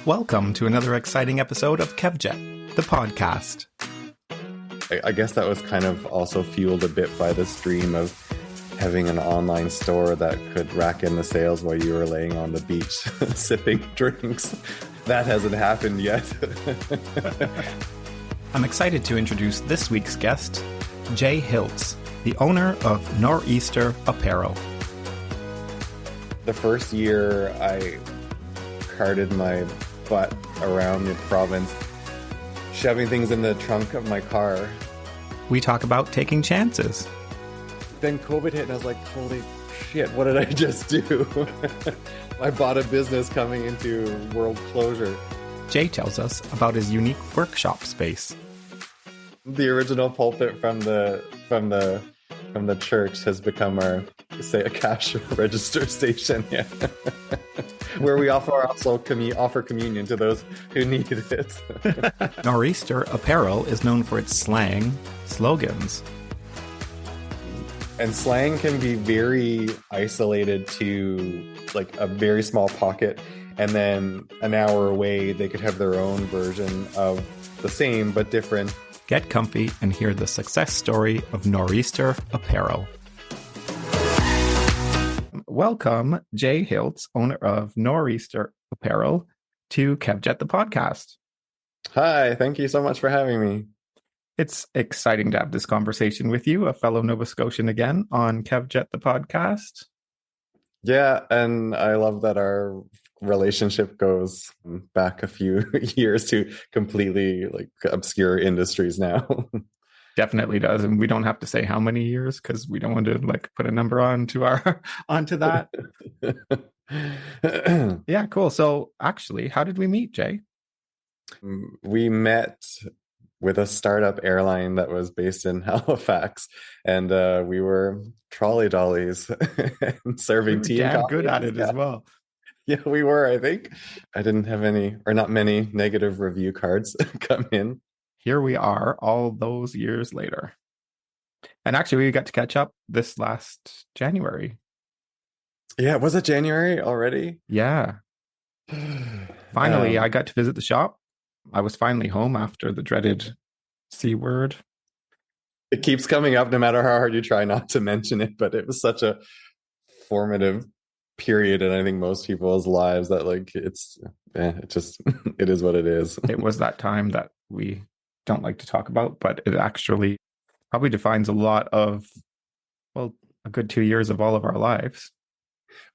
Welcome to another exciting episode of Kevjet, the podcast. I guess that was kind of also fueled a bit by this dream of having an online store that could rack in the sales while you were laying on the beach sipping drinks. That hasn't happened yet. I'm excited to introduce this week's guest, Jay Hiltz, the owner of Nor'Easter Apparel. The first year I carted my butt around the province, shoving things in the trunk of my car. We talk about taking chances. Then COVID hit and I was like, holy shit, what did I just do? I bought a business coming into world closure. Jay tells us about his unique workshop space. The original pulpit from the church has become our, say, a cash register station. Yeah. Where we also offer communion to those who need it. Nor'Easter Apparel is known for its slang, slogans. And slang can be very isolated to like a very small pocket. And then an hour away, they could have their own version of the same but different. Get comfy and hear the success story of Nor'Easter Apparel. Welcome, Jay Hiltz, owner of Nor'Easter Apparel, to Kevjet the podcast. Hi, thank you so much for having me. It's exciting to have this conversation with you, a fellow Nova Scotian again, on Kevjet the podcast. Yeah, and I love that our relationship goes back a few years to completely like obscure industries now. Definitely does, and we don't have to say how many years because we don't want to like put a number onto that. Yeah, cool. So actually, how did we meet, Jay? We met with a startup airline that was based in Halifax, and we were trolley dollies and serving tea. Damn good at it as well. Yeah, we were. I think I didn't have any, or not many, negative review cards come in. Here we are all those years later. And actually, we got to catch up this last January. Yeah, was it January already? Yeah. Finally, I got to visit the shop. I was finally home after the dreaded C word. It keeps coming up no matter how hard you try not to mention it, but it was such a formative period in I think most people's lives that like it is what it is. It was that time that we don't like to talk about, but it actually probably defines a lot of, well, a good 2 years of all of our lives.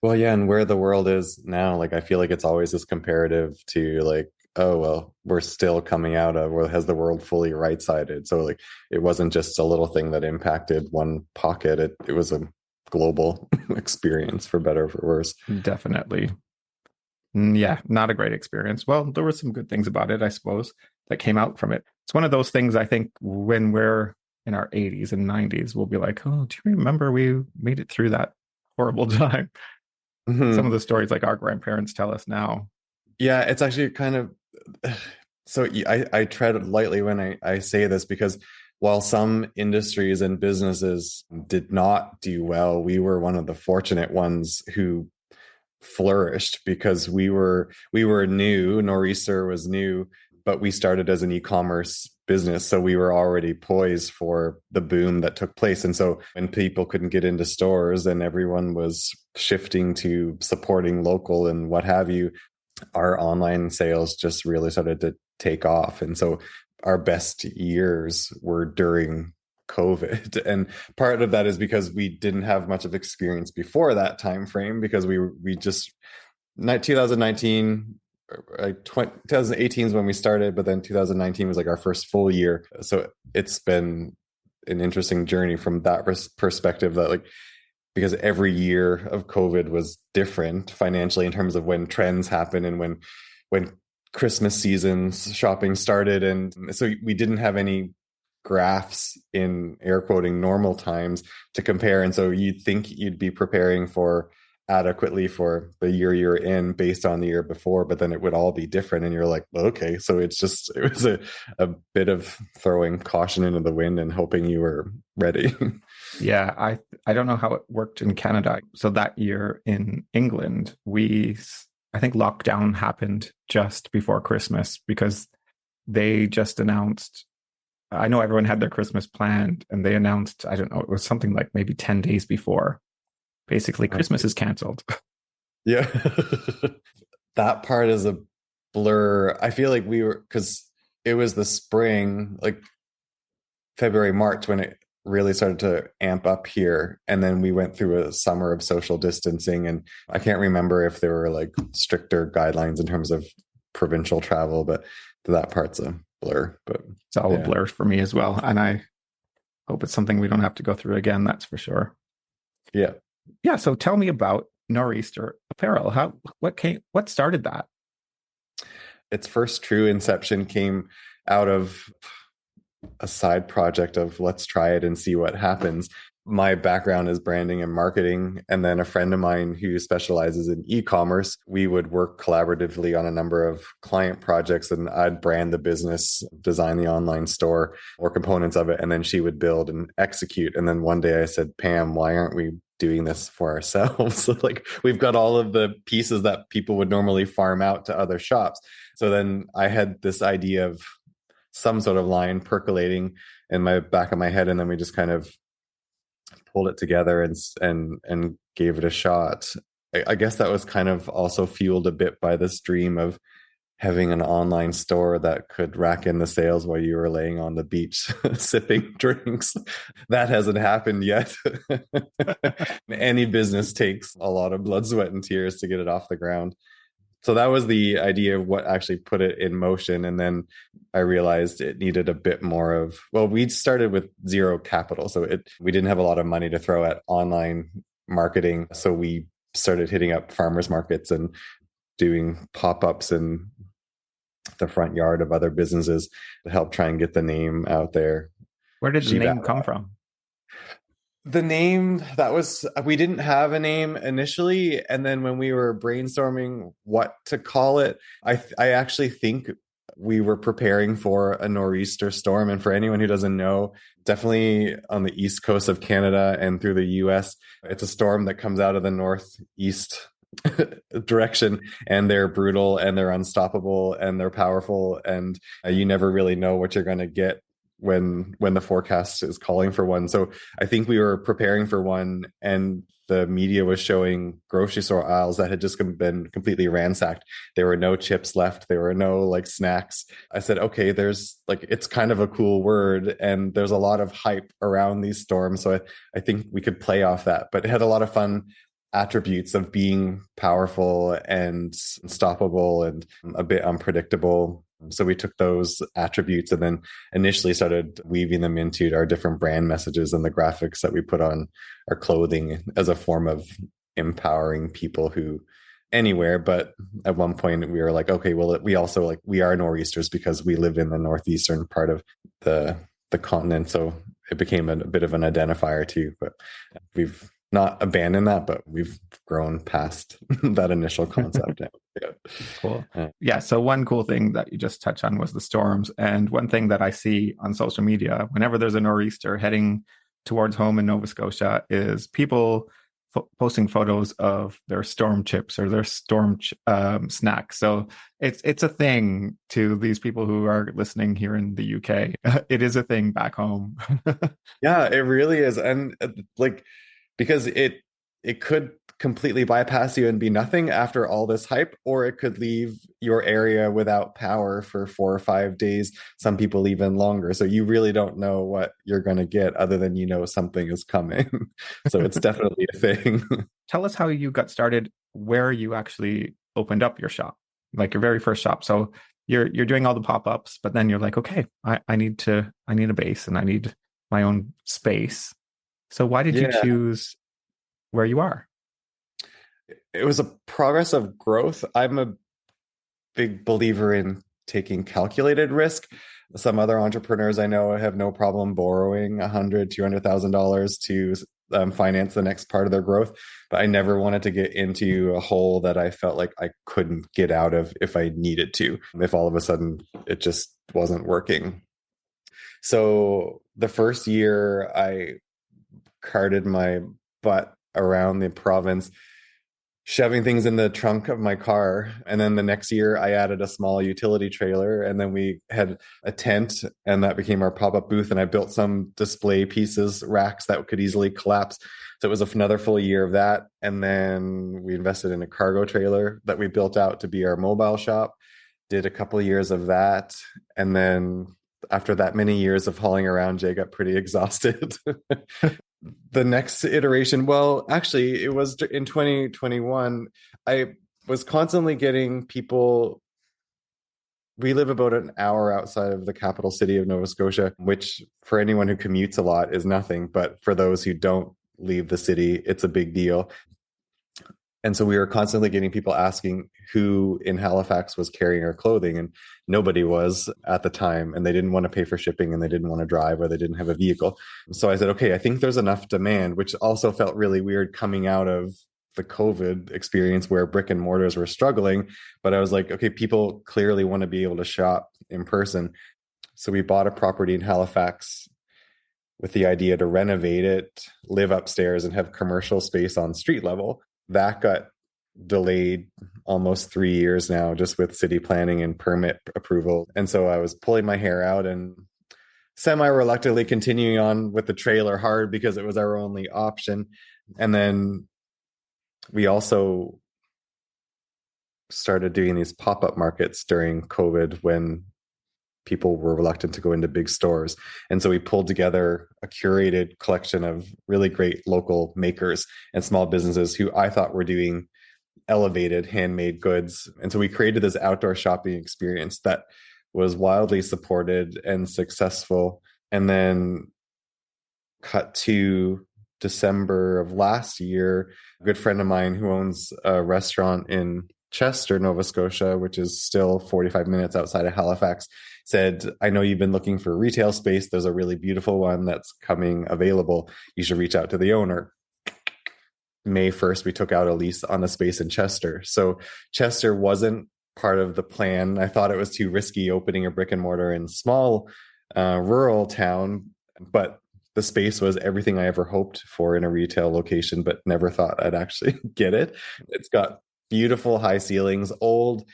Well, yeah, and where the world is now, like I feel like it's always this comparative to like, oh, well, we're still coming out of, or has the world fully right-sided? So like it wasn't just a little thing that impacted one pocket. It was a global experience, for better or for worse. Definitely. Yeah, not a great experience. Well, there were some good things about it, I suppose, that came out from it. It's one of those things, I think, when we're in our 80s and 90s, we'll be like, oh, do you remember we made it through that horrible time? Mm-hmm. Some of the stories like our grandparents tell us now. Yeah, it's actually kind of... So I tread lightly when I say this, because while some industries and businesses did not do well, we were one of the fortunate ones who flourished because we were new. Nor'Easter was new, but we started as an e-commerce business. So we were already poised for the boom that took place. And so when people couldn't get into stores and everyone was shifting to supporting local and what have you, our online sales just really started to take off. And so our best years were during COVID. And part of that is because we didn't have much of experience before that time frame, because we just 2019, 2018 is when we started, but then 2019 was like our first full year. So it's been an interesting journey from that perspective, that like, because every year of COVID was different financially in terms of when trends happen and when Christmas seasons shopping started. And so we didn't have any graphs in air quoting normal times to compare. And so you'd think you'd be preparing for adequately for the year you're in based on the year before, but then it would all be different. And you're like, okay, so it was a bit of throwing caution into the wind and hoping you were ready. Yeah, I don't know how it worked in Canada. So that year in England, we I think lockdown happened just before Christmas because they just announced. I know everyone had their Christmas planned, and they announced, I don't know, it was something like maybe 10 days before. Basically, Christmas is canceled. Yeah. That part is a blur. I feel like we were, because it was the spring, like February, March, when it really started to amp up here. And then we went through a summer of social distancing. And I can't remember if there were like stricter guidelines in terms of provincial travel, but that part's a blur. But It's all a yeah. blur for me as well. And I hope it's something we don't have to go through again, that's for sure. Yeah. Yeah. So tell me about Nor'Easter Apparel. What started that? Its first true inception came out of a side project of let's try it and see what happens. My background is branding and marketing. And then a friend of mine who specializes in e-commerce, we would work collaboratively on a number of client projects, and I'd brand the business, design the online store or components of it. And then she would build and execute. And then one day I said, Pam, why aren't we doing this for ourselves? Like, we've got all of the pieces that people would normally farm out to other shops. So then I had this idea of some sort of line percolating in my back of my head, and then we just kind of pulled it together and gave it a shot. I guess that was kind of also fueled a bit by this dream of having an online store that could rack in the sales while you were laying on the beach sipping drinks. That hasn't happened yet. Any business takes a lot of blood, sweat, and tears to get it off the ground. So that was the idea of what actually put it in motion. And then I realized it needed a bit more of, well, we started with zero capital. So we didn't have a lot of money to throw at online marketing. So we started hitting up farmers markets and doing pop-ups in the front yard of other businesses to help try and get the name out there. Where did the name come from? The name, we didn't have a name initially. And then when we were brainstorming what to call it, I actually think we were preparing for a nor'easter storm. And for anyone who doesn't know, definitely on the east coast of Canada and through the US, it's a storm that comes out of the northeast direction, and they're brutal and they're unstoppable and they're powerful, and you never really know what you're going to get when the forecast is calling for one. So I think we were preparing for one, and the media was showing grocery store aisles that had just been completely ransacked. There were no chips left. There were no like snacks. I said, okay, there's like, it's kind of a cool word, and there's a lot of hype around these storms. So I think we could play off that, but it had a lot of fun attributes of being powerful and unstoppable and a bit unpredictable. So we took those attributes and then initially started weaving them into our different brand messages and the graphics that we put on our clothing as a form of empowering people who anywhere. But at one point we were like, okay, well, we also like, we are nor'easters because we live in the northeastern part of the continent. So it became a bit of an identifier too, but we've not abandoned that, but we've grown past that initial concept. Yeah. Cool. Yeah. So one cool thing that you just touched on was the storms. And one thing that I see on social media, whenever there's a nor'easter heading towards home in Nova Scotia, is people posting photos of their storm chips or their storm snacks. So it's a thing to these people who are listening here in the UK. It is a thing back home. Yeah, it really is. And like, because it could completely bypass you and be nothing after all this hype, or it could leave your area without power for 4 or 5 days, some people even longer. So you really don't know what you're going to get other than something is coming. So it's definitely a thing. Tell us how you got started, where you actually opened up your shop, like your very first shop. So you're doing all the pop-ups, but then you're like, okay, I need a base and I need my own space. So why did you choose where you are? It was a progress of growth. I'm a big believer in taking calculated risk. Some other entrepreneurs I know have no problem borrowing $100,000, $200,000 to finance the next part of their growth. But I never wanted to get into a hole that I felt like I couldn't get out of if I needed to, if all of a sudden it just wasn't working. So the first year I carted my butt around the province shoving things in the trunk of my car. And then the next year I added a small utility trailer, and then we had a tent, and that became our pop-up booth. And I built some display pieces, racks that could easily collapse. So it was another full year of that. And then we invested in a cargo trailer that we built out to be our mobile shop, did a couple of years of that. And then after that many years of hauling around, Jay got pretty exhausted. The next iteration, well, actually, it was in 2021. I was constantly getting people. We live about an hour outside of the capital city of Nova Scotia, which for anyone who commutes a lot is nothing. But for those who don't leave the city, it's a big deal. And so we were constantly getting people asking who in Halifax was carrying our clothing, and nobody was at the time, and they didn't want to pay for shipping, and they didn't want to drive, or they didn't have a vehicle. So I said, okay, I think there's enough demand, which also felt really weird coming out of the COVID experience where brick and mortars were struggling. But I was like, okay, people clearly want to be able to shop in person. So we bought a property in Halifax with the idea to renovate it, live upstairs, and have commercial space on street level. That got delayed almost 3 years now, just with city planning and permit approval. And so I was pulling my hair out and semi-reluctantly continuing on with the trailer hard because it was our only option. And then we also started doing these pop-up markets during COVID when people were reluctant to go into big stores. And so we pulled together a curated collection of really great local makers and small businesses who I thought were doing elevated handmade goods. And so we created this outdoor shopping experience that was wildly supported and successful. And then cut to December of last year, a good friend of mine who owns a restaurant in Chester, Nova Scotia, which is still 45 minutes outside of Halifax, said, I know you've been looking for retail space. There's a really beautiful one that's coming available. You should reach out to the owner. May 1st, we took out a lease on a space in Chester. So Chester wasn't part of the plan. I thought it was too risky opening a brick and mortar in small rural town, but the space was everything I ever hoped for in a retail location, but never thought I'd actually get it. It's got beautiful high ceilings, old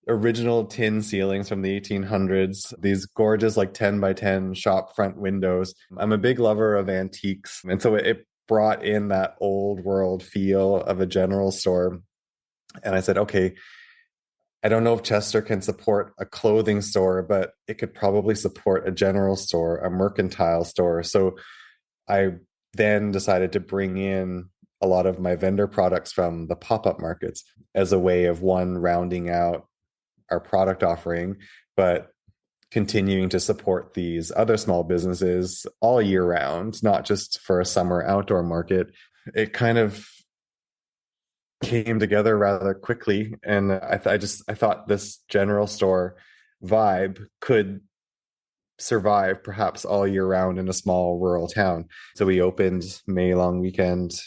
original tin ceilings from the 1800s, these gorgeous like 10 by 10 shop front windows. I'm a big lover of antiques. And so it brought in that old world feel of a general store. And I said, okay, I don't know if Chester can support a clothing store, but it could probably support a general store, a mercantile store. So I then decided to bring in a lot of my vendor products from the pop-up markets as a way of one, rounding out our product offering, but continuing to support these other small businesses all year round, not just for a summer outdoor market. It kind of came together rather quickly. And I thought this general store vibe could survive perhaps all year round in a small rural town. So we opened May long weekend.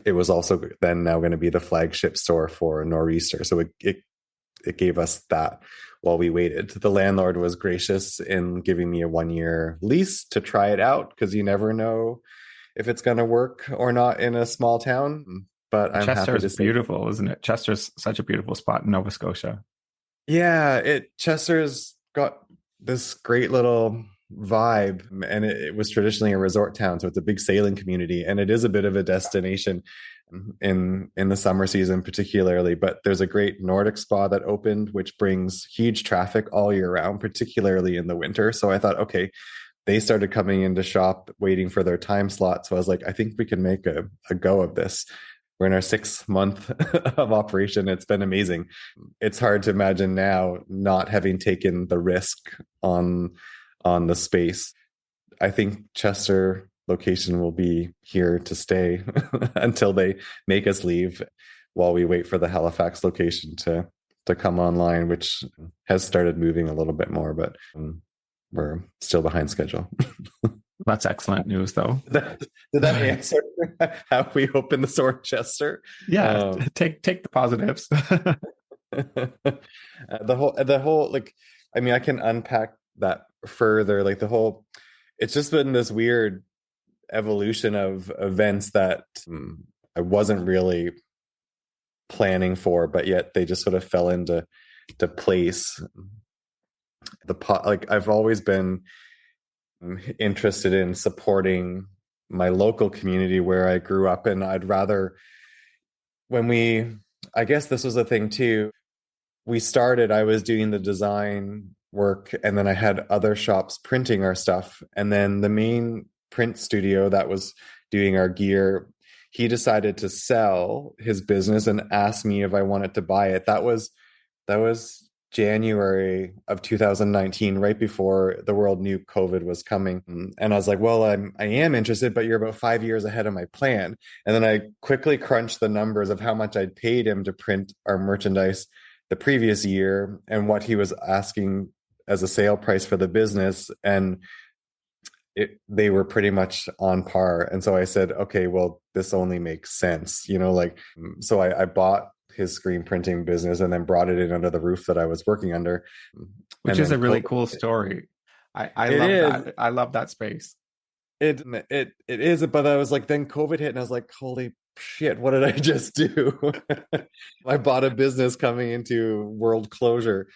It was also then now going to be the flagship store for Nor'Easter. So it gave us that while we waited. The landlord was gracious in giving me a 1-year lease to try it out, because you never know if it's going to work or not in a small town. But I'm happy to say, beautiful, isn't it? Chester's such a beautiful spot in Nova Scotia. Yeah, Chester's got this great little vibe, and it was traditionally a resort town, so it's a big sailing community, and it is a bit of a destination in the summer season particularly. But there's a great Nordic spa that opened, which brings huge traffic all year round, particularly in the winter. So I thought, okay, they started coming into shop waiting for their time slot. So I was like, I think we can make a go of this. We're in our 6th month of operation. It's been amazing. It's hard to imagine now not having taken the risk on the space. I think Chester location will be here to stay until they make us leave, while we wait for the Halifax location to come online, which has started moving a little bit more, but we're still behind schedule. That's excellent news, though. Did that answer how we open the store in Chester? Yeah, take the positives. the whole like, I mean, I can unpack that further. Like it's just been this weird evolution of events that I wasn't really planning for, but yet they just sort of fell into place. Like I've always been interested in supporting my local community where I grew up, and I'd rather when we I guess this was a thing too. I was doing the design work, and then I had other shops printing our stuff. And then the main print studio that was doing our gear, he decided to sell his business and asked me if I wanted to buy it. That was January of 2019, right before the world knew COVID was coming. And I was like, well, I am interested, but you're about 5 years ahead of my plan. And then I quickly crunched the numbers of how much I'd paid him to print our merchandise the previous year and what he was asking as a sale price for the business. And they were pretty much on par. And so I said, okay, well, this only makes sense, like, so I bought his screen printing business and then brought it in under the roof that I was working under. Which is a really cool story. I love that. I love that space. It is, but I was like, then COVID hit and I was like, holy shit, what did I just do? I bought a business coming into world closure.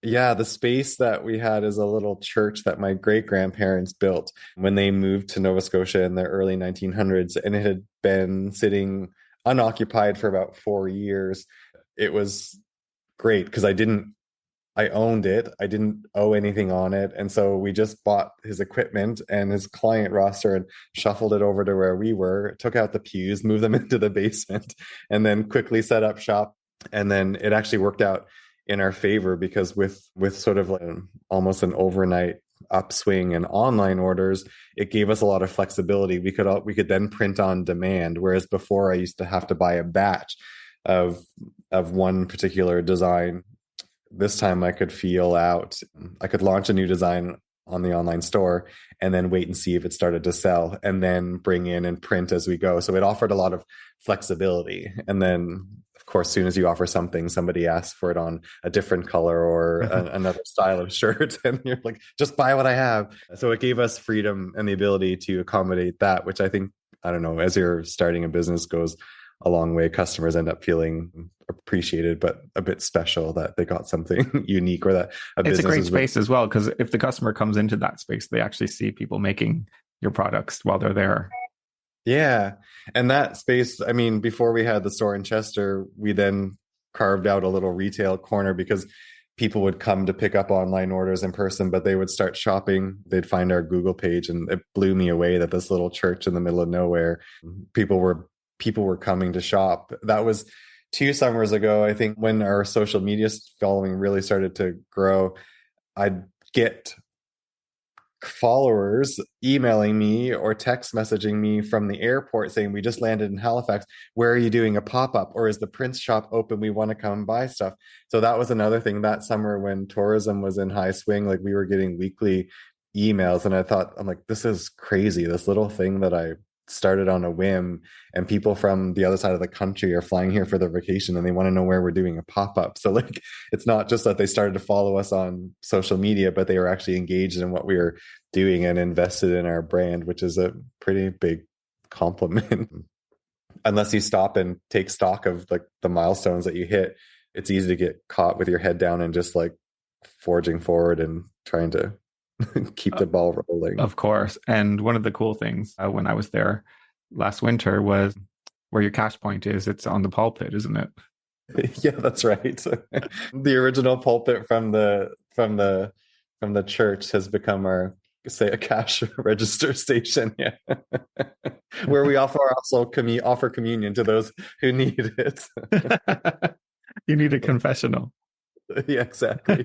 Yeah, the space that we had is a little church that my great grandparents built when they moved to Nova Scotia in the early 1900s, and it had been sitting unoccupied for about 4 years. It was great because I owned it. I didn't owe anything on it. And so we just bought his equipment and his client roster and shuffled it over to where we were, took out the pews, moved them into the basement, and then quickly set up shop. And then it actually worked out in our favor because with sort of like almost an overnight upswing in online orders, it gave us a lot of flexibility. We could then print on demand, whereas before I used to have to buy a batch of one particular design. This time I could I could launch a new design on the online store and then wait and see if it started to sell and then bring in and print as we go. So it offered a lot of flexibility. And then of course, as soon as you offer something, somebody asks for it on a different color or another style of shirt. And you're like, just buy what I have. So it gave us freedom and the ability to accommodate that, which I think, I don't know, as you're starting a business goes a long way. Customers end up feeling appreciated, but a bit special that they got something unique or that it's a great space as well. Because if the customer comes into that space, they actually see people making your products while they're there. Yeah. And that space, I mean, before we had the store in Chester, we then carved out a little retail corner because people would come to pick up online orders in person, but they would start shopping. They'd find our Google page, and it blew me away that this little church in the middle of nowhere, people were coming to shop. That was 2 summers ago, I think, when our social media following really started to grow. I'd get followers emailing me or text messaging me from the airport saying, we just landed in Halifax, where are you doing a pop-up, or is the Prince shop open, we want to come buy stuff. So that was another thing that summer when tourism was in high swing, like we were getting weekly emails, and I'm like, this is crazy, this little thing that I started on a whim, and people from the other side of the country are flying here for their vacation and they want to know where we're doing a pop-up. So like, it's not just that they started to follow us on social media, but they were actually engaged in what we were doing and invested in our brand, which is a pretty big compliment. Unless you stop and take stock of like the milestones that you hit, it's easy to get caught with your head down and just like forging forward and trying to keep the ball rolling. Of course. And one of the cool things when I was there last winter was where your cash point is. It's on the pulpit, isn't it? Yeah, that's right. The original pulpit from the church has become our, say, a cash register station. Yeah, where we offer communion to those who need it. You need a confessional. Yeah, exactly.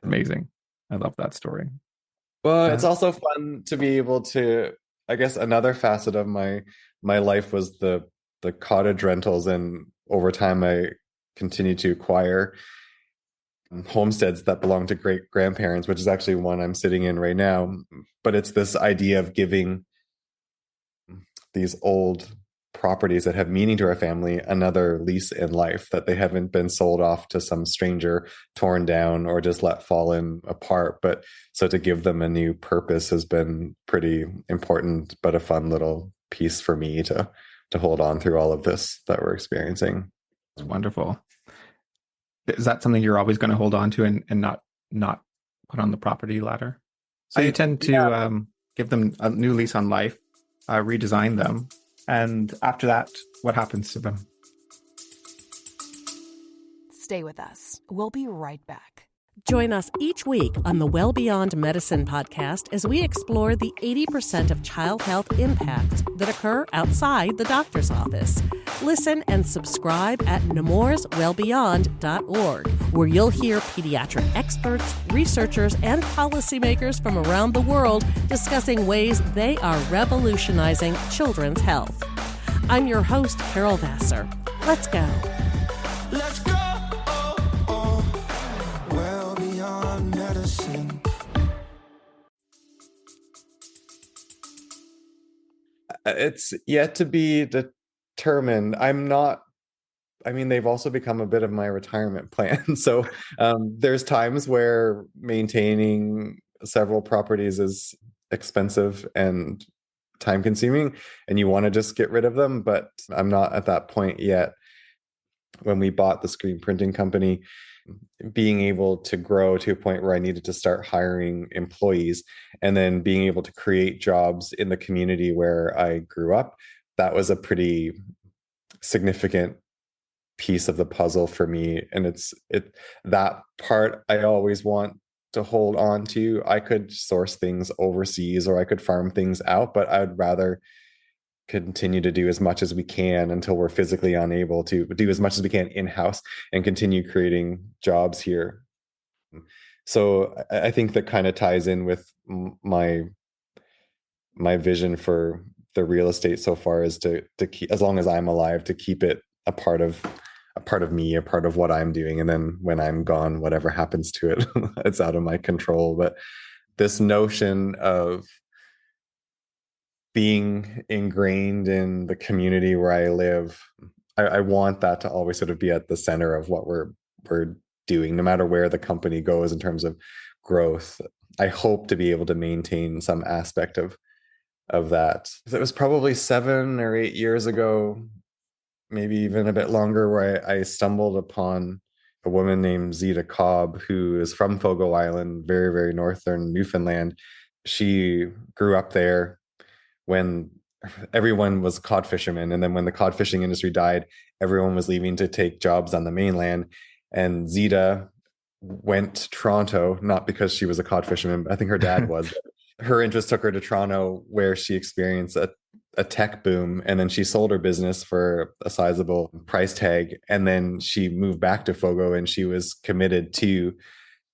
Amazing. I love that story. Well, it's also fun to be able to, I guess another facet of my life was the cottage rentals, and over time I continued to acquire homesteads that belong to great grandparents, which is actually one I'm sitting in right now. But it's this idea of giving these old properties that have meaning to our family another lease in life, that they haven't been sold off to some stranger, torn down, or just let fallen apart. But so to give them a new purpose has been pretty important, but a fun little piece for me to to hold on through all of this that we're experiencing. It's wonderful. Is that something you're always going to hold on to and not put on the property ladder? So you tend to give them a new lease on life, redesign them, and after that, what happens to them? Stay with us. We'll be right back. Join us each week on the Well Beyond Medicine podcast as we explore the 80% of child health impacts that occur outside the doctor's office. Listen and subscribe at nemourswellbeyond.org, where you'll hear pediatric experts, researchers, and policymakers from around the world discussing ways they are revolutionizing children's health. I'm your host, Carol Vassar. Let's go. Let's go. Well beyond medicine. It's yet to be determined. They've also become a bit of my retirement plan. So there's times where maintaining several properties is expensive and time consuming, and you want to just get rid of them, but I'm not at that point yet. When we bought the screen printing company, being able to grow to a point where I needed to start hiring employees and then being able to create jobs in the community where I grew up, that was a pretty significant piece of the puzzle for me. And that part I always want to hold on to. I could source things overseas or I could farm things out, but I'd rather continue to do as much as we can until we're physically unable to do as much as we can in-house and continue creating jobs here. So I think that kind of ties in with my vision for the real estate so far, is to keep, as long as I'm alive, to keep it a part of me, a part of what I'm doing. And then when I'm gone, whatever happens to it, it's out of my control. But this notion of being ingrained in the community where I live, I want that to always sort of be at the center of what we're doing, no matter where the company goes in terms of growth. I hope to be able to maintain some aspect of that. It was probably 7 or 8 years ago, maybe even a bit longer, where I stumbled upon a woman named Zita Cobb, who is from Fogo Island, very, very northern Newfoundland. She grew up there when everyone was cod fishermen. And then when the cod fishing industry died, everyone was leaving to take jobs on the mainland. And Zita went to Toronto, not because she was a cod fisherman, but I think her dad was. Her interest took her to Toronto, where she experienced a tech boom. And then she sold her business for a sizable price tag. And then she moved back to Fogo, and she was committed to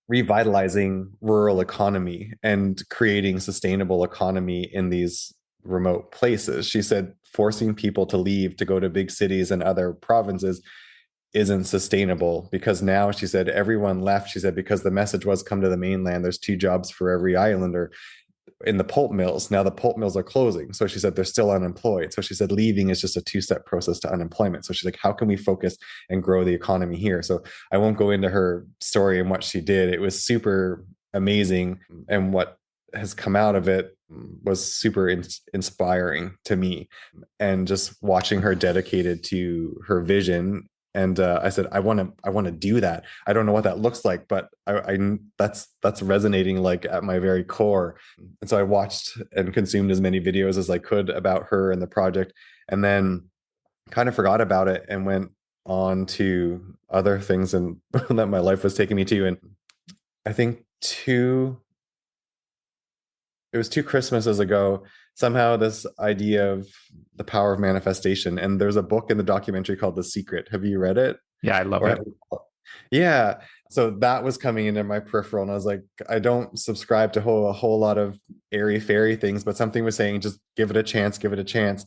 revitalizing rural economy and creating sustainable economy in these remote places. She said forcing people to leave to go to big cities and other provinces isn't sustainable, because now, she said, everyone left, she said, because the message was, come to the mainland, there's 2 jobs for every islander in the pulp mills. Now the pulp mills are closing. So she said they're still unemployed. So she said leaving is just a 2-step process to unemployment. So she's like, how can we focus and grow the economy here? So I won't go into her story and what she did. It was super amazing. And what has come out of it was super inspiring to me. And just watching her dedicated to her vision. And I said, I want to do that. I don't know what that looks like, but that's resonating like at my very core. And so I watched and consumed as many videos as I could about her and the project, and then kind of forgot about it and went on to other things and that my life was taking me to. And I think it was 2 Christmases ago, somehow this idea of the power of manifestation. And there's a book in the documentary called The Secret. Have you read it? Yeah, I love it. Yeah. So that was coming into my peripheral, and I was like, I don't subscribe to a whole lot of airy fairy things, but something was saying, just give it a chance, give it a chance.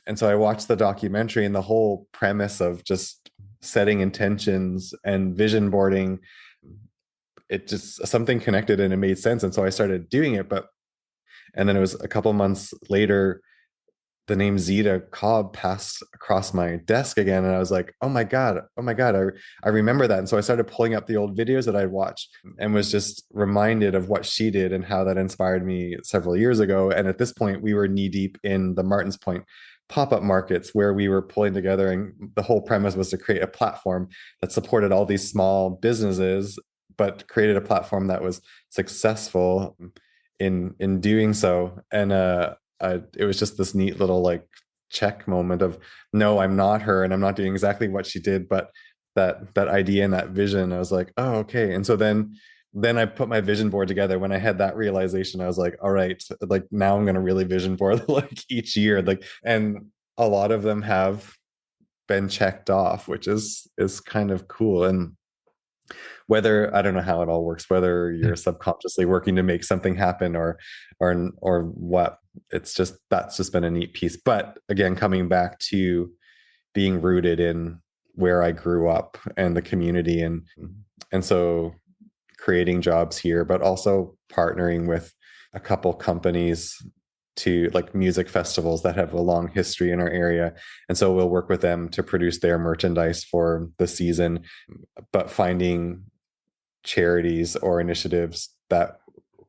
And so I watched the documentary, and the whole premise of just setting intentions and vision boarding, it just, something connected and it made sense. And so I started doing it. And then it was a couple months later, the name Zita Cobb passed across my desk again. And I was like, oh my God, I remember that. And so I started pulling up the old videos that I'd watched and was just reminded of what she did and how that inspired me several years ago. And at this point, we were knee deep in the Martins Point pop-up markets where we were pulling together, and the whole premise was to create a platform that supported all these small businesses, but created a platform that was successful in doing so. And it was just this neat little like check moment of, no, I'm not her and I'm not doing exactly what she did, but that idea and that vision, I was like, oh, okay. And so then I put my vision board together. When I had that realization, I was like, all right, like now I'm going to really vision board like each year, like, and a lot of them have been checked off, which is kind of cool. And whether, I don't know how it all works, whether you're subconsciously working to make something happen or what, it's just, that's just been a neat piece. But again, coming back to being rooted in where I grew up and the community, and so creating jobs here, but also partnering with a couple companies to like music festivals that have a long history in our area. And so we'll work with them to produce their merchandise for the season, but finding charities or initiatives that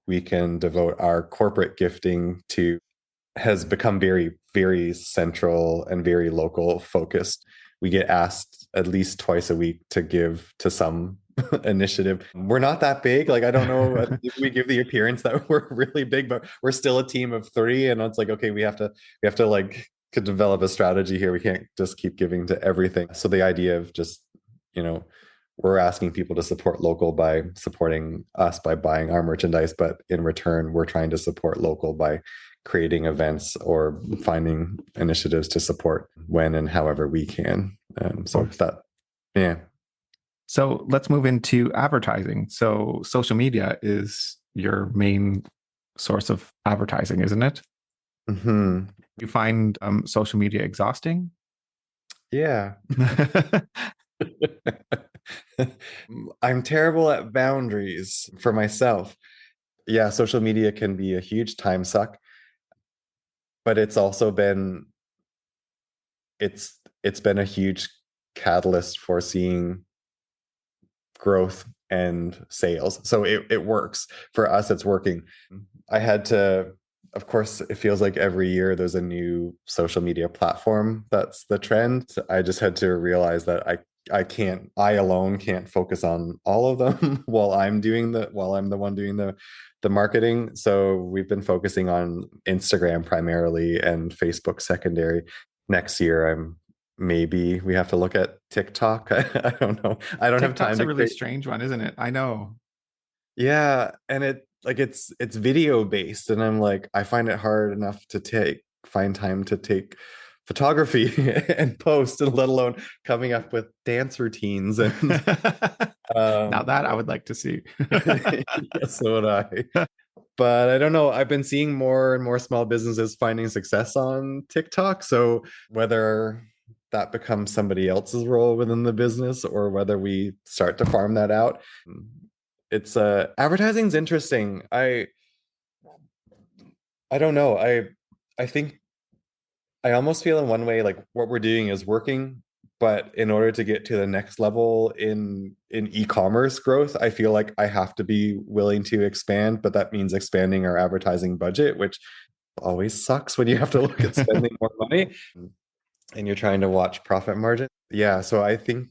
we can devote our corporate gifting to has become very, very central and very local focused. We get asked at least twice a week to give to some initiative. We're not that big. Like, I don't know if we give the appearance that we're really big, but we're still a team of 3. And it's like, okay, we have to like to develop a strategy here. We can't just keep giving to everything. So the idea of just, we're asking people to support local by supporting us by buying our merchandise, but in return, we're trying to support local by creating events or finding initiatives to support when and however we can. Yeah. So let's move into advertising. So social media is your main source of advertising, isn't it? Mm-hmm. You find social media exhausting? Yeah. I'm terrible at boundaries for myself. Yeah, social media can be a huge time suck, but it's also been it's been a huge catalyst for seeing growth and sales. So it works. For us, it's working. I had to, of course, it feels like every year there's a new social media platform that's the trend. I just had to realize that I alone can't focus on all of them while I'm the one doing the marketing. So we've been focusing on Instagram primarily and Facebook secondary. Next year, maybe we have to look at TikTok. I don't know. I don't have time. TikTok's a really strange one, isn't it? I know. Yeah, and it's video based, and I'm like, I find it hard enough to find time to take photography and post, and let alone coming up with dance routines. And now that I would like to see. Yes, so would I. But I don't know. I've been seeing more and more small businesses finding success on TikTok. So whether that becomes somebody else's role within the business or whether we start to farm that out, it's advertising's interesting. I don't know. I think I almost feel in one way like what we're doing is working, but in order to get to the next level in e-commerce growth, I feel like I have to be willing to expand, but that means expanding our advertising budget, which always sucks when you have to look at spending more money and you're trying to watch profit margin. Yeah, so I think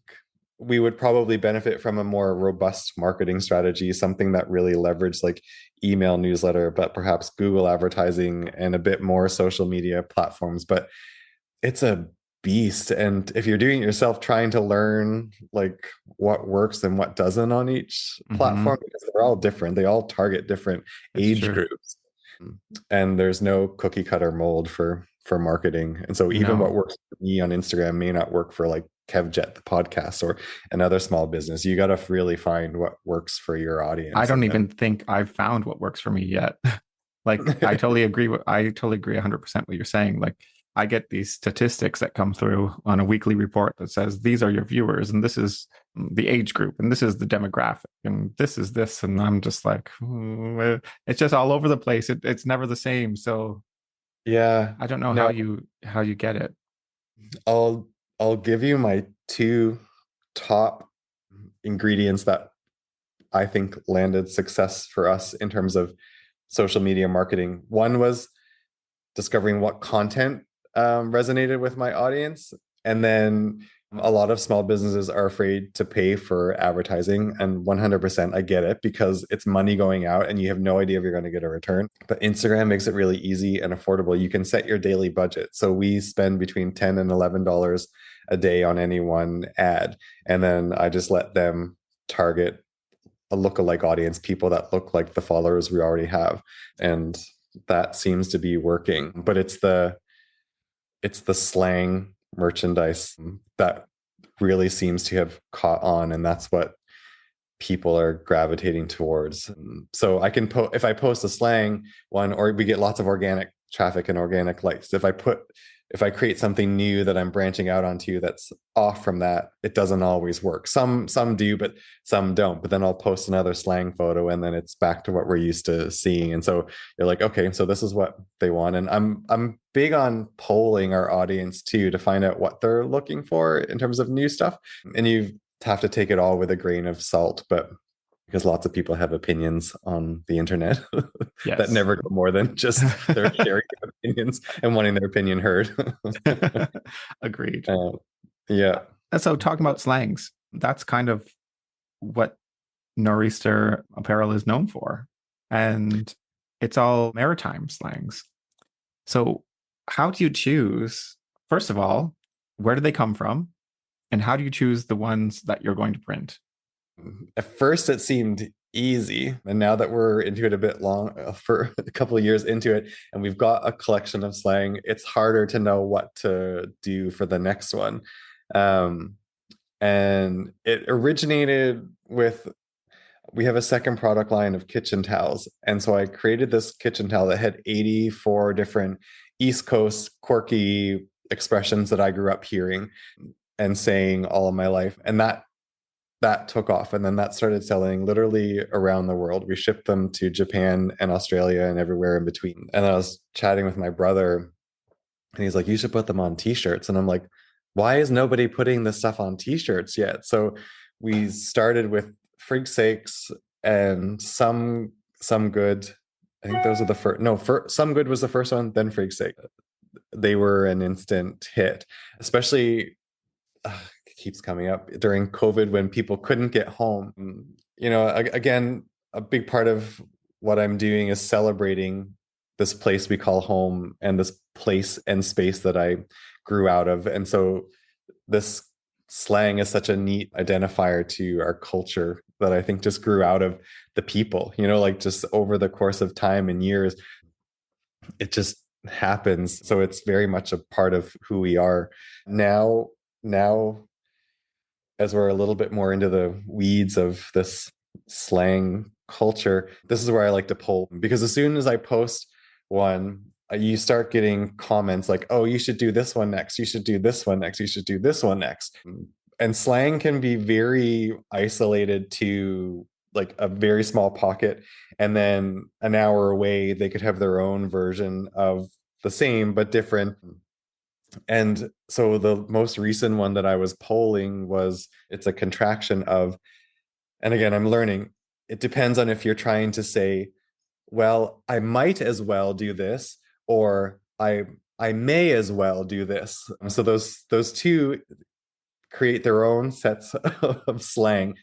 we would probably benefit from a more robust marketing strategy, something that really leveraged like email newsletter, but perhaps Google advertising and a bit more social media platforms. But it's a beast. And if you're doing it yourself, trying to learn like what works and what doesn't on each platform, because they're all different. They all target different age groups. And there's no cookie cutter mold for marketing. And so even what works for me on Instagram may not work for like Kevjet, the podcast, or another small business. You got to really find what works for your audience. I don't even think I've found what works for me yet. Like, I totally agree 100% what you're saying. Like, I get these statistics that come through on a weekly report that says, these are your viewers, and this is the age group, and this is the demographic, and this is this. And I'm just like, it's just all over the place. It's never the same. So yeah, I don't know how you get it. I'll give you my 2 top ingredients that I think landed success for us in terms of social media marketing. One was discovering what content resonated with my audience. And then a lot of small businesses are afraid to pay for advertising, and 100% I get it, because it's money going out and you have no idea if you're going to get a return. But Instagram makes it really easy and affordable. You can set your daily budget. So we spend between $10 and $11 a day on any one ad. And then I just let them target a lookalike audience, people that look like the followers we already have. And that seems to be working. But it's the slang merchandise that really seems to have caught on, and that's what people are gravitating towards. So I can if I post a slang one, or we get lots of organic traffic and organic likes. If I create something new that I'm branching out onto that's off from that, it doesn't always work. Some do, but some don't. But then I'll post another slang photo and then it's back to what we're used to seeing. And so you're like, okay, so this is what they want. And I'm big on polling our audience too, to find out what they're looking for in terms of new stuff. And you have to take it all with a grain of salt, but because lots of people have opinions on the internet Yes. that never go more than just their sharing of opinions and wanting their opinion heard. Agreed. Yeah. And so talking about slangs, that's kind of what Nor'Easter Apparel is known for. And it's all maritime slangs. So how do you choose, first of all, where do they come from? And how do you choose the ones that you're going to print? At first, it seemed easy. And now that we're into it a bit long, for a couple of years into it, and we've got a collection of slang, it's harder to know what to do for the next one. And it originated with, we have a second product line of kitchen towels. And so I created this kitchen towel that had 84 different East Coast quirky expressions that I grew up hearing and saying all of my life. And that took off, and then that started selling literally around the world. We shipped them to Japan and Australia and everywhere in between. And I was chatting with my brother, and he's like, you should put them on t-shirts. And I'm like, why is nobody putting this stuff on t-shirts yet? So we started with Frig Sakes and some good. I think those are the first. No, Some Good was the first one, then Frig Sake. They were an instant hit, especially keeps coming up during COVID when people couldn't get home. You know, again, a big part of what I'm doing is celebrating this place we call home and this place and space that I grew out of. And so this slang is such a neat identifier to our culture that I think just grew out of the people, you know, like just over the course of time and years, it just happens. So it's very much a part of who we are now, as we're a little bit more into the weeds of this slang culture, this is where I like to poll, because as soon as I post one, you start getting comments like, oh, you should do this one next. You should do this one next. You should do this one next. And slang can be very isolated to like a very small pocket. And then an hour away, they could have their own version of the same, but different. And so the most recent one that I was polling it's a contraction of, and again, I'm learning, it depends on if you're trying to say, well, I might as well do this, or I may as well do this. So those two create their own sets of slang,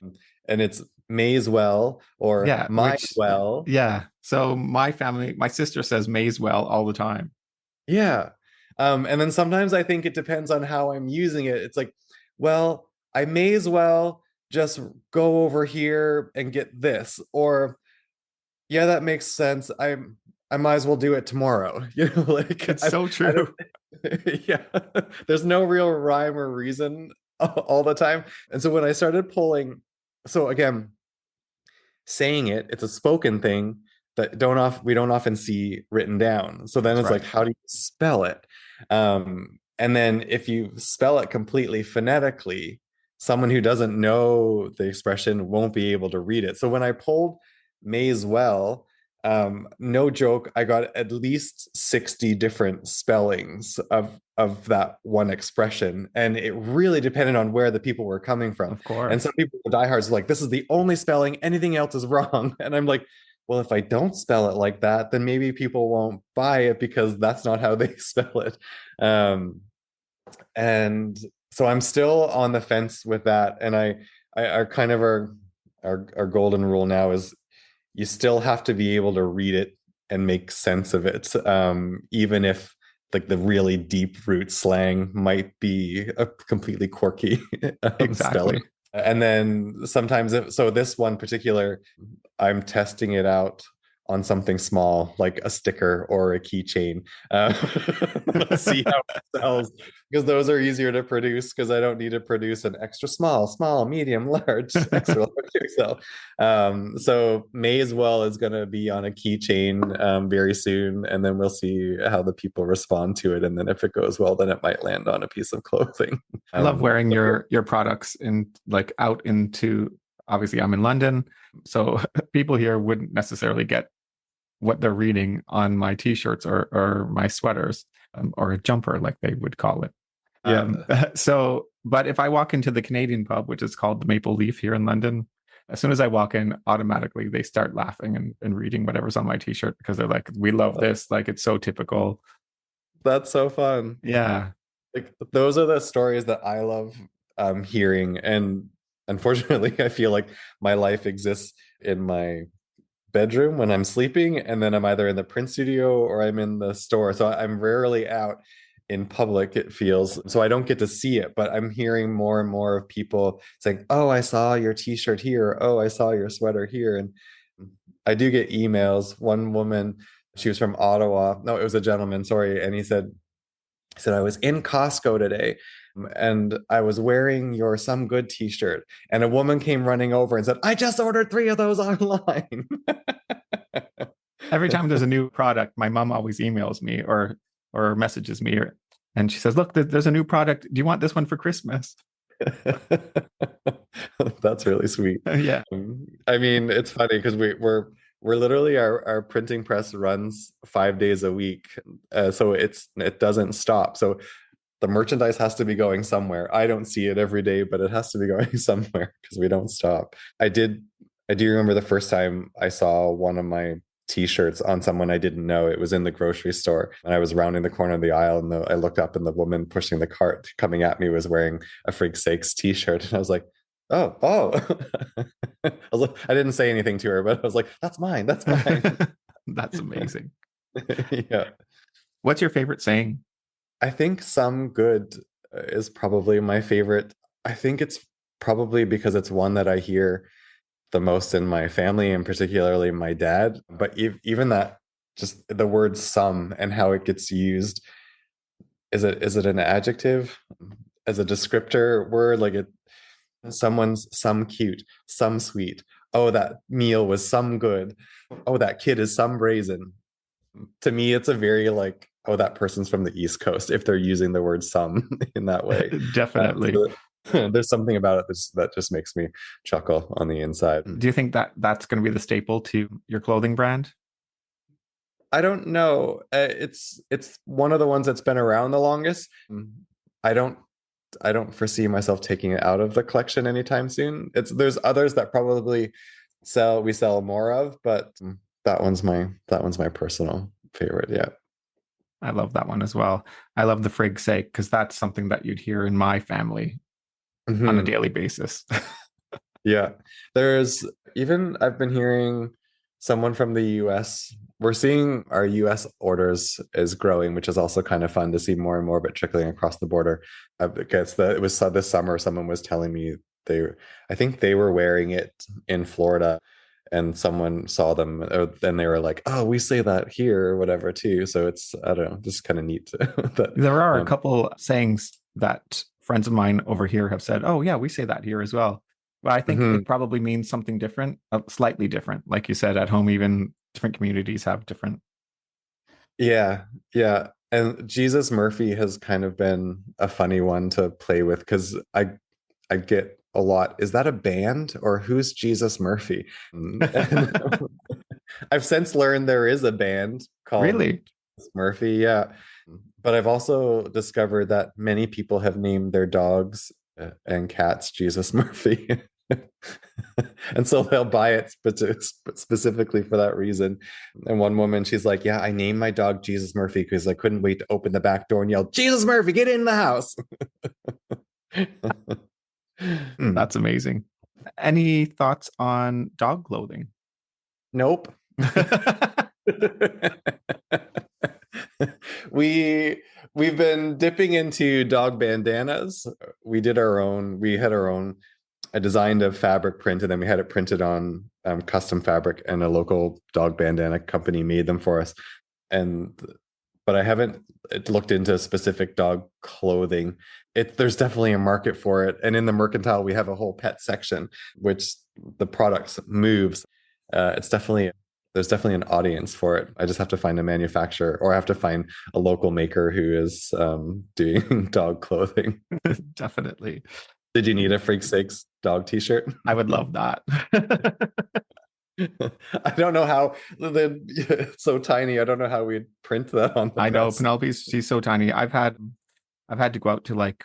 and it's may as well or might well. Yeah. So my sister says may as well all the time. Yeah. And then sometimes I think it depends on how I'm using it. It's like, well, I may as well just go over here and get this, or yeah, that makes sense. I might as well do it tomorrow. You know, like it's so true. Yeah. There's no real rhyme or reason all the time. And so when I started polling, so again, saying it's a spoken thing that we don't often see written down. So then it's like, how do you spell it? And then if you spell it completely phonetically, someone who doesn't know the expression won't be able to read it. So when I polled may as well, no joke, I got at least 60 different spellings of that one expression. And it really depended on where the people were coming from. Of course. And some people, the diehards, are like, this is the only spelling, anything else is wrong. And I'm like, well, if I don't spell it like that, then maybe people won't buy it because that's not how they spell it. And so I'm still on the fence with that. And I kind of our golden rule now is you still have to be able to read it and make sense of it, even if like the really deep root slang might be a completely quirky Exactly. spelling. And then sometimes, so this one particular, I'm testing it out on something small, like a sticker or a keychain. Let's see how it sells, because those are easier to produce, because I don't need to produce an extra small, medium, large, extra large XL. So May as well is going to be on a keychain very soon, and then we'll see how the people respond to it. And then if it goes well, then it might land on a piece of clothing. I love wearing your products in like out into, obviously I'm in London, so people here wouldn't necessarily get what they're reading on my t-shirts or my sweaters, or a jumper, like they would call it. So, but if I walk into the Canadian pub, which is called the Maple Leaf here in London, as soon as I walk in, automatically they start laughing and reading whatever's on my t-shirt, because they're like, we love this. Like, it's so typical. That's so fun. Yeah. Like, those are the stories that I love hearing. And unfortunately, I feel like my life exists in my bedroom when I'm sleeping, and then I'm either in the print studio or I'm in the store. So I'm rarely out in public, it feels. So I don't get to see it, but I'm hearing more and more of people saying, oh, I saw your t-shirt here. Oh, I saw your sweater here. And I do get emails. One woman, she was from Ottawa. No, it was a gentleman, sorry. And he said, I was in Costco today and I was wearing your Some Good t-shirt, and a woman came running over and said, I just ordered 3 of those online. Every time there's a new product, my mom always emails me or messages me, and she says, look, there's a new product. Do you want this one for Christmas? That's really sweet. Yeah. I mean, it's funny because we're literally, our printing press runs 5 days a week. So it doesn't stop. So the merchandise has to be going somewhere. I don't see it every day, but it has to be going somewhere because we don't stop. I do remember the first time I saw one of my t-shirts on someone I didn't know. It was in the grocery store, and I was rounding the corner of the aisle, and I looked up, and the woman pushing the cart coming at me was wearing a Frig's Sakes t-shirt. And I was like, oh. I was like, I didn't say anything to her, but I was like, that's mine. That's amazing. Yeah. What's your favorite saying? I think Some Good is probably my favorite. I think it's probably because it's one that I hear the most in my family, and particularly my dad. But even that, just the word some and how it gets used, is it an adjective, as a descriptor word? Like, someone's some cute, some sweet. Oh, that meal was some good. Oh, that kid is some brazen. To me, it's a very like, oh, that person's from the East Coast if they're using the word some in that way. Definitely. There's something about it that just makes me chuckle on the inside. Do you think that that's going to be the staple to your clothing brand? I don't know. It's one of the ones that's been around the longest. I don't foresee myself taking it out of the collection anytime soon. There's others that probably we sell more of, but that one's my personal favorite. Yeah. I love that one as well. I love the Frig's Sake, because that's something that you'd hear in my family on a daily basis. Yeah. I've been hearing someone from the US. We're seeing our US orders is growing, which is also kind of fun to see more and more, but trickling across the border. Because it was this summer, someone was telling me I think they were wearing it in Florida, and someone saw them, and they were like, oh, we say that here or whatever too. So it's, I don't know, just kind of neat. There are a couple sayings that friends of mine over here have said, oh yeah, we say that here as well. But I think it probably means something different, slightly different. Like you said, at home, even different communities have different. Yeah. And Jesus Murphy has kind of been a funny one to play with, because I get a lot, is that a band, or who's Jesus Murphy? I've since learned there is a band called Really? Jesus Murphy. Yeah. But I've also discovered that many people have named their dogs and cats Jesus Murphy. And so they'll buy it specifically for that reason. And one woman, she's like, yeah, I named my dog Jesus Murphy because I couldn't wait to open the back door and yell, Jesus Murphy, get in the house. That's amazing. Any thoughts on dog clothing? Nope. We've been dipping into dog bandanas. We had our own. I designed a fabric print, and then we had it printed on custom fabric, and a local dog bandana company made them for us. But I haven't looked into specific dog clothing. There's definitely a market for it, and in the Mercantile we have a whole pet section, which the products moves. There's definitely an audience for it. I just have to find a manufacturer, or I have to find a local maker who is doing dog clothing. Definitely. Did you need a Freak Sakes dog t-shirt? I would love that. I don't know how it's so tiny. I don't know how we'd print that on the I know press. Penelope, she's so tiny. I've had to go out to, like,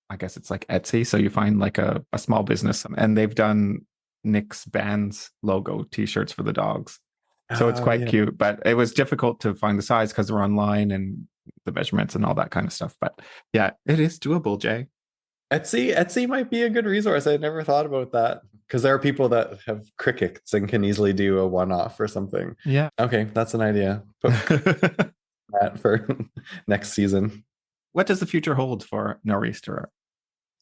I guess it's like Etsy. So you find like a small business, and they've done Nick's Band's logo t-shirts for the dogs. So it's quite cute, but it was difficult to find the size because we're online and the measurements and all that kind of stuff. But yeah, it is doable, Jay. Etsy might be a good resource. I never thought about that, because there are people that have crickets and can easily do a one-off or something. Yeah. Okay, that's an idea. Put that for next season. What does the future hold for Nor'Easter?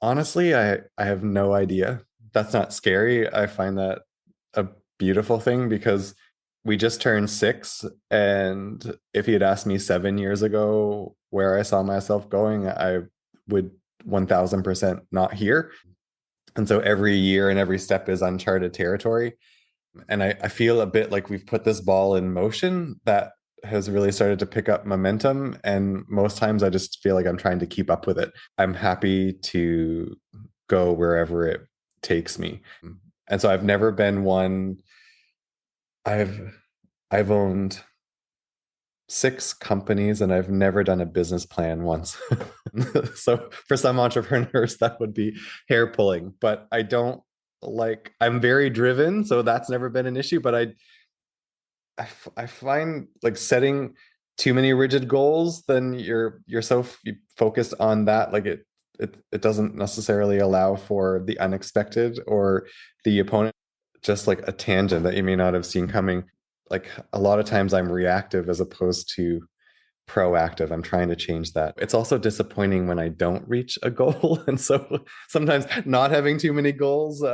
Honestly, I have no idea. That's not scary. I find that a beautiful thing, because we just turned 6, and if you'd asked me 7 years ago where I saw myself going, I would 1000% not here. And so every year and every step is uncharted territory. And I feel a bit like we've put this ball in motion that has really started to pick up momentum. And most times I just feel like I'm trying to keep up with it. I'm happy to go wherever it takes me. And so I've never been one. I've owned 6 companies, and I've never done a business plan once. So for some entrepreneurs, that would be hair pulling, but I'm very driven. So that's never been an issue, but I find like setting too many rigid goals, then you're so focused on that. Like it doesn't necessarily allow for the unexpected or the opponent, just like a tangent that you may not have seen coming. Like a lot of times I'm reactive as opposed to proactive. I'm trying to change that. It's also disappointing when I don't reach a goal. And so sometimes not having too many goals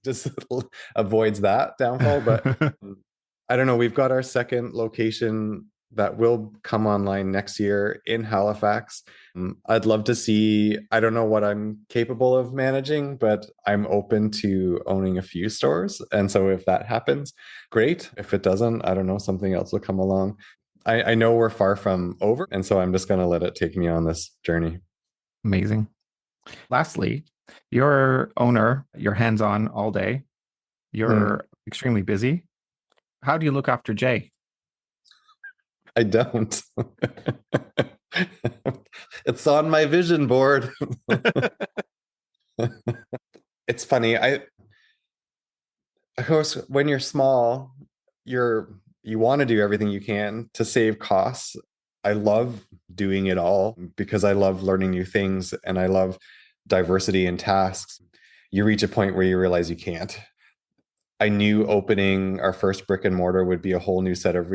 just avoids that downfall. But I don't know. We've got our second location that will come online next year in Halifax. I'd love to see, I don't know what I'm capable of managing, but I'm open to owning a few stores. And so if that happens, great. If it doesn't, I don't know, something else will come along. I know we're far from over. And so I'm just going to let it take me on this journey. Amazing. Lastly, you're owner, you're hands-on all day. You're extremely busy. How do you look after Jay? I don't. It's on my vision board. It's funny. Of course, when you're small, you want to do everything you can to save costs. I love doing it all because I love learning new things, and I love diversity in tasks. You reach a point where you realize you can't. I knew opening our first brick and mortar would be a whole new set of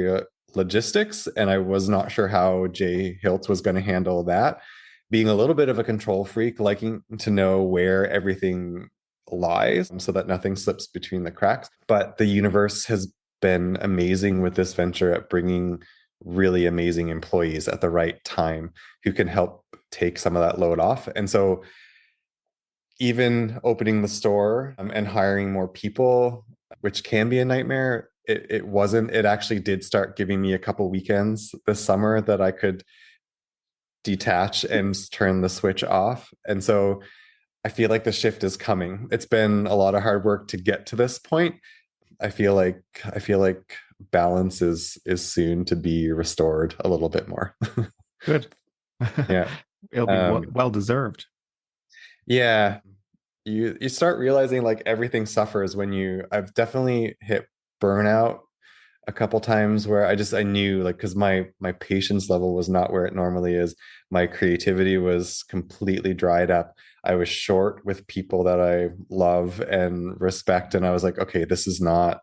logistics, and I was not sure how Jay Hiltz was going to handle that. Being a little bit of a control freak, liking to know where everything lies so that nothing slips between the cracks. But the universe has been amazing with this venture at bringing really amazing employees at the right time who can help take some of that load off. And so even opening the store and hiring more people, which can be a nightmare, it wasn't. It actually did start giving me a couple weekends this summer that I could detach and turn the switch off. And so I feel like the shift is coming. It's been a lot of hard work to get to this point. I feel like balance is soon to be restored a little bit more. Good. Yeah. It'll be well deserved. Yeah. you start realizing like everything suffers when I've definitely hit burnout a couple times where I knew, like, because my patience level was not where it normally is. My creativity was completely dried up. I was short with people that I love and respect, and I was like, okay, this is not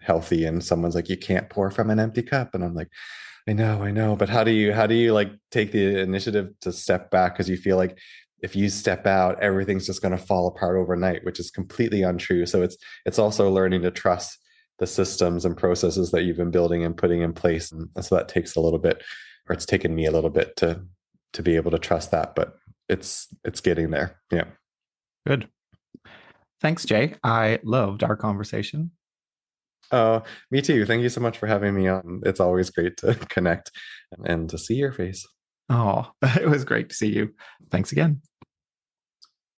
healthy. And someone's like, you can't pour from an empty cup, and I'm like, I know, but how do you like take the initiative to step back, because you feel like if you step out, everything's just going to fall apart overnight, which is completely untrue. So it's also learning to trust the systems and processes that you've been building and putting in place. And so that takes a little bit, or it's taken me a little bit to be able to trust that, but it's getting there. Yeah. Good. Thanks, Jay. I loved our conversation. Oh, me too. Thank you so much for having me on. It's always great to connect and to see your face. Oh, it was great to see you. Thanks again.